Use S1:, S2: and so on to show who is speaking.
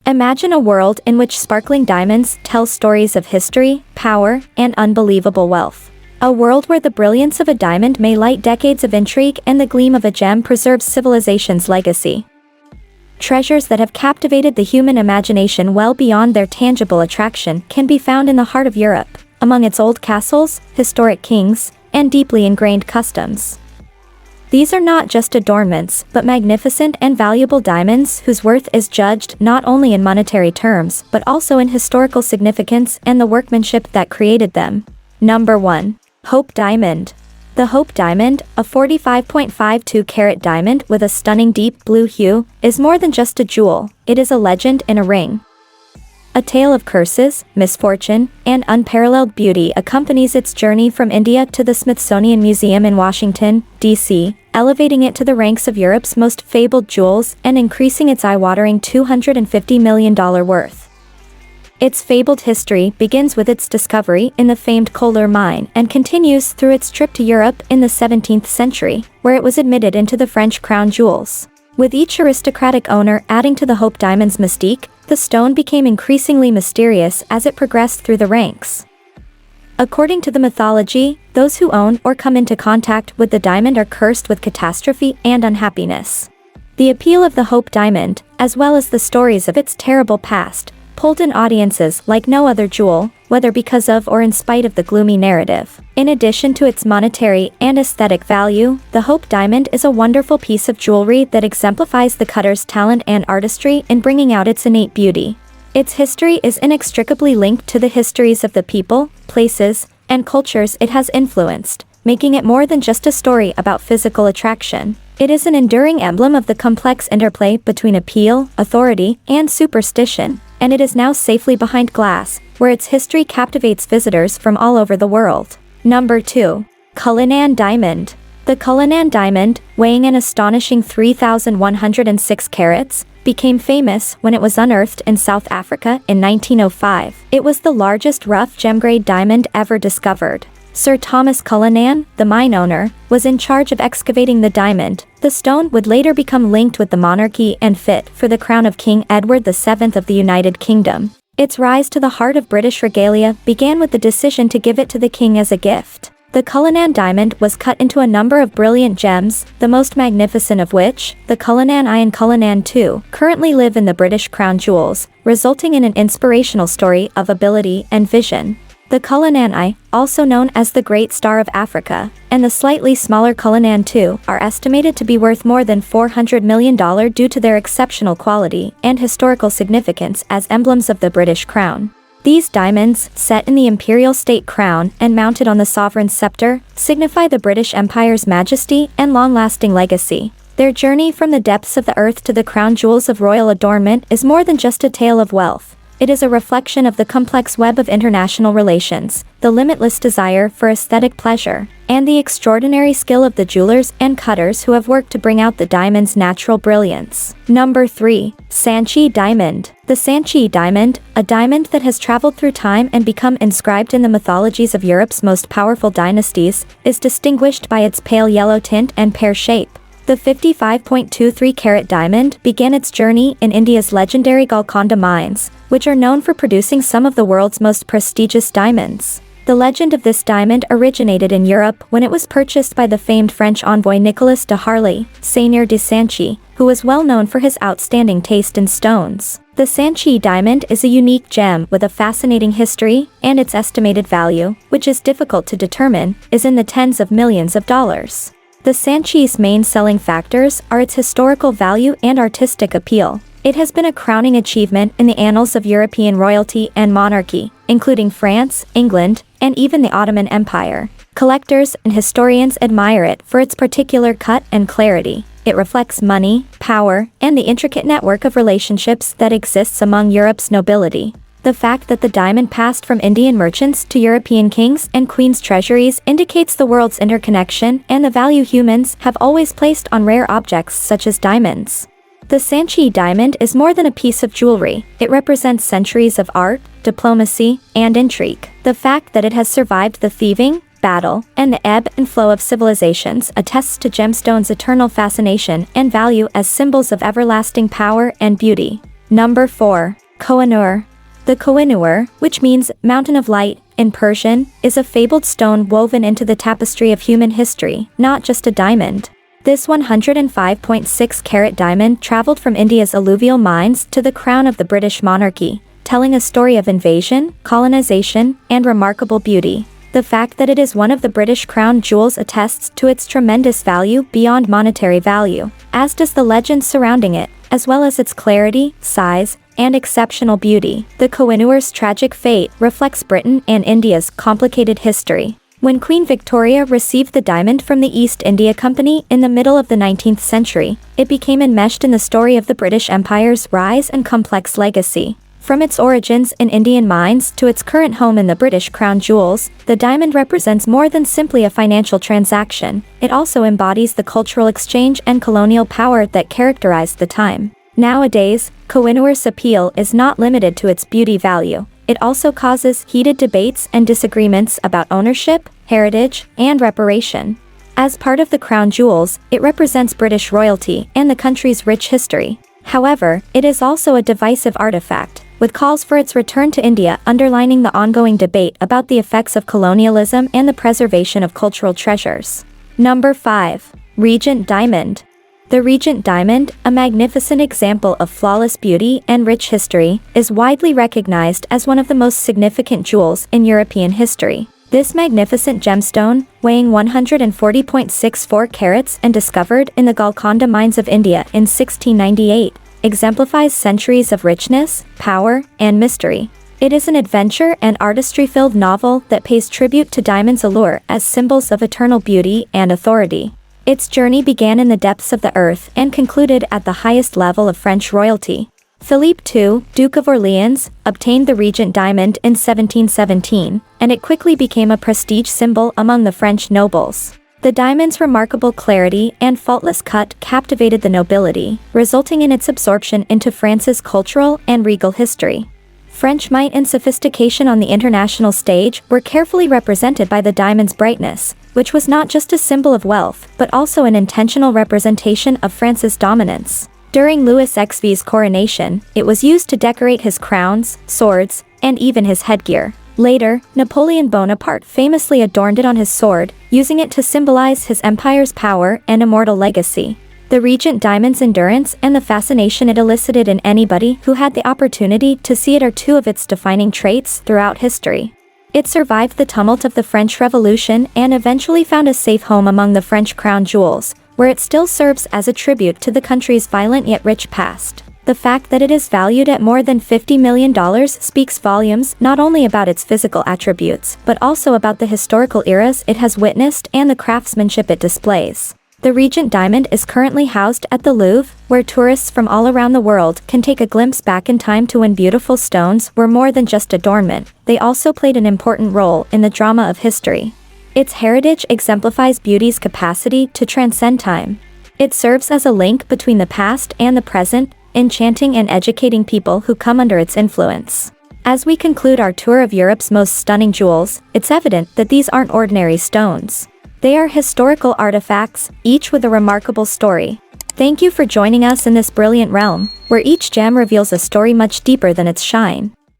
S1: Imagine a world in which sparkling diamonds tell stories of history, power, and unbelievable wealth. A world where the brilliance of a diamond may light decades of intrigue and the gleam of a gem preserves civilization's legacy. Treasures that have captivated the human imagination well beyond their tangible attraction can be found in the heart of Europe, among its old castles, historic kings, and deeply ingrained customs. These are not just adornments, but magnificent and valuable diamonds whose worth is judged not only in monetary terms but also in historical significance and the workmanship that created them. Number 1. Hope Diamond. The Hope Diamond, a 45.52-carat diamond with a stunning deep blue hue, is more than just a jewel, it is a legend in a ring. A tale of curses, misfortune, and unparalleled beauty accompanies its journey from India to the Smithsonian Museum in Washington, D.C., elevating it to the ranks of Europe's most fabled jewels and increasing its eye-watering $250 million worth. Its fabled history begins with its discovery in the famed Kolar mine and continues through its trip to Europe in the 17th century, where it was admitted into the French crown jewels. With each aristocratic owner adding to the Hope Diamond's mystique, the stone became increasingly mysterious as it progressed through the ranks. According to the mythology, those who own or come into contact with the diamond are cursed with catastrophe and unhappiness. The appeal of the Hope Diamond, as well as the stories of its terrible past, pulled in audiences like no other jewel, whether because of or in spite of the gloomy narrative. In addition to its monetary and aesthetic value, the Hope Diamond is a wonderful piece of jewelry that exemplifies the cutter's talent and artistry in bringing out its innate beauty. Its history is inextricably linked to the histories of the people, places, and cultures it has influenced, making it more than just a story about physical attraction. It is an enduring emblem of the complex interplay between appeal, authority, and superstition, and it is now safely behind glass, where its history captivates visitors from all over the world. Number 2. Cullinan Diamond. The Cullinan Diamond, weighing an astonishing 3,106 carats, became famous when it was unearthed in South Africa in 1905. It was the largest rough gem-grade diamond ever discovered. Sir Thomas Cullinan, the mine owner, was in charge of excavating the diamond. The stone would later become linked with the monarchy and fit for the crown of King Edward VII of the United Kingdom. Its rise to the heart of British regalia began with the decision to give it to the king as a gift. The Cullinan Diamond was cut into a number of brilliant gems, the most magnificent of which, the Cullinan I and Cullinan II, currently live in the British Crown Jewels, resulting in an inspirational story of ability and vision. The Cullinan I, also known as the Great Star of Africa, and the slightly smaller Cullinan II are estimated to be worth more than $400 million due to their exceptional quality and historical significance as emblems of the British crown. These diamonds, set in the imperial state crown and mounted on the sovereign's sceptre, signify the British Empire's majesty and long-lasting legacy. Their journey from the depths of the earth to the crown jewels of royal adornment is more than just a tale of wealth. It is a reflection of the complex web of international relations, the limitless desire for aesthetic pleasure, and the extraordinary skill of the jewelers and cutters who have worked to bring out the diamond's natural brilliance. Number 3. Sanchi Diamond. The Sanchi Diamond, a diamond that has traveled through time and become inscribed in the mythologies of Europe's most powerful dynasties, is distinguished by its pale yellow tint and pear shape. The 55.23-carat diamond began its journey in India's legendary Golconda mines, which are known for producing some of the world's most prestigious diamonds. The legend of this diamond originated in Europe when it was purchased by the famed French envoy Nicolas de Harlay, Seigneur de Sanchi, who was well known for his outstanding taste in stones. The Sanchi diamond is a unique gem with a fascinating history, and its estimated value, which is difficult to determine, is in the tens of millions of dollars. The Sanchi's main selling factors are its historical value and artistic appeal. It has been a crowning achievement in the annals of European royalty and monarchy, including France, England, and even the Ottoman Empire. Collectors and historians admire it for its particular cut and clarity. It reflects money, power, and the intricate network of relationships that exists among Europe's nobility. The fact that the diamond passed from Indian merchants to European kings and queens' treasuries indicates the world's interconnection and the value humans have always placed on rare objects such as diamonds. The Sanchi diamond is more than a piece of jewelry. It represents centuries of art, diplomacy, and intrigue. The fact that it has survived the thieving, battle, and the ebb and flow of civilizations attests to gemstones' eternal fascination and value as symbols of everlasting power and beauty. Number 4. Koh-i-Noor. The Koh-i-Noor, which means mountain of light in Persian, is a fabled stone woven into the tapestry of human history, not just a diamond. This 105.6-carat diamond traveled from India's alluvial mines to the crown of the British monarchy, telling a story of invasion, colonization, and remarkable beauty. The fact that it is one of the British crown jewels attests to its tremendous value beyond monetary value, as does the legend surrounding it, as well as its clarity, size, and exceptional beauty. The Koh-i-Noor's tragic fate reflects Britain and India's complicated history. When Queen Victoria received the diamond from the East India Company in the middle of the 19th century, it became enmeshed in the story of the British Empire's rise and complex legacy. From its origins in Indian mines to its current home in the British crown jewels, the diamond represents more than simply a financial transaction. It also embodies the cultural exchange and colonial power that characterized the time. Nowadays, Koh-i-Noor's appeal is not limited to its beauty value. It also causes heated debates and disagreements about ownership, heritage, and reparation. As part of the crown jewels, it represents British royalty and the country's rich history. However, it is also a divisive artifact, with calls for its return to India underlining the ongoing debate about the effects of colonialism and the preservation of cultural treasures. Number 5. Regent Diamond. The Regent Diamond, a magnificent example of flawless beauty and rich history, is widely recognized as one of the most significant jewels in European history. This magnificent gemstone, weighing 140.64 carats and discovered in the Golconda mines of India in 1698, exemplifies centuries of richness, power, and mystery. It is an adventure and artistry-filled novel that pays tribute to diamond's allure as symbols of eternal beauty and authority. Its journey began in the depths of the earth and concluded at the highest level of French royalty. Philippe II, Duke of Orleans, obtained the Regent Diamond in 1717, and it quickly became a prestige symbol among the French nobles. The diamond's remarkable clarity and faultless cut captivated the nobility, resulting in its absorption into France's cultural and regal history. French might and sophistication on the international stage were carefully represented by the diamond's brightness, which was not just a symbol of wealth, but also an intentional representation of France's dominance. During Louis XV's coronation, it was used to decorate his crowns, swords, and even his headgear. Later, Napoleon Bonaparte famously adorned it on his sword, using it to symbolize his empire's power and immortal legacy. The Regent Diamond's endurance and the fascination it elicited in anybody who had the opportunity to see it are two of its defining traits throughout history. It survived the tumult of the French Revolution and eventually found a safe home among the French crown jewels, where it still serves as a tribute to the country's violent yet rich past. The fact that it is valued at more than $50 million speaks volumes not only about its physical attributes, but also about the historical eras it has witnessed and the craftsmanship it displays. The Regent Diamond is currently housed at the Louvre, where tourists from all around the world can take a glimpse back in time to when beautiful stones were more than just adornment. They also played an important role in the drama of history. Its heritage exemplifies beauty's capacity to transcend time. It serves as a link between the past and the present, enchanting and educating people who come under its influence. As we conclude our tour of Europe's most stunning jewels, it's evident that these aren't ordinary stones. They are historical artifacts, each with a remarkable story. Thank you for joining us in this brilliant realm, where each gem reveals a story much deeper than its shine.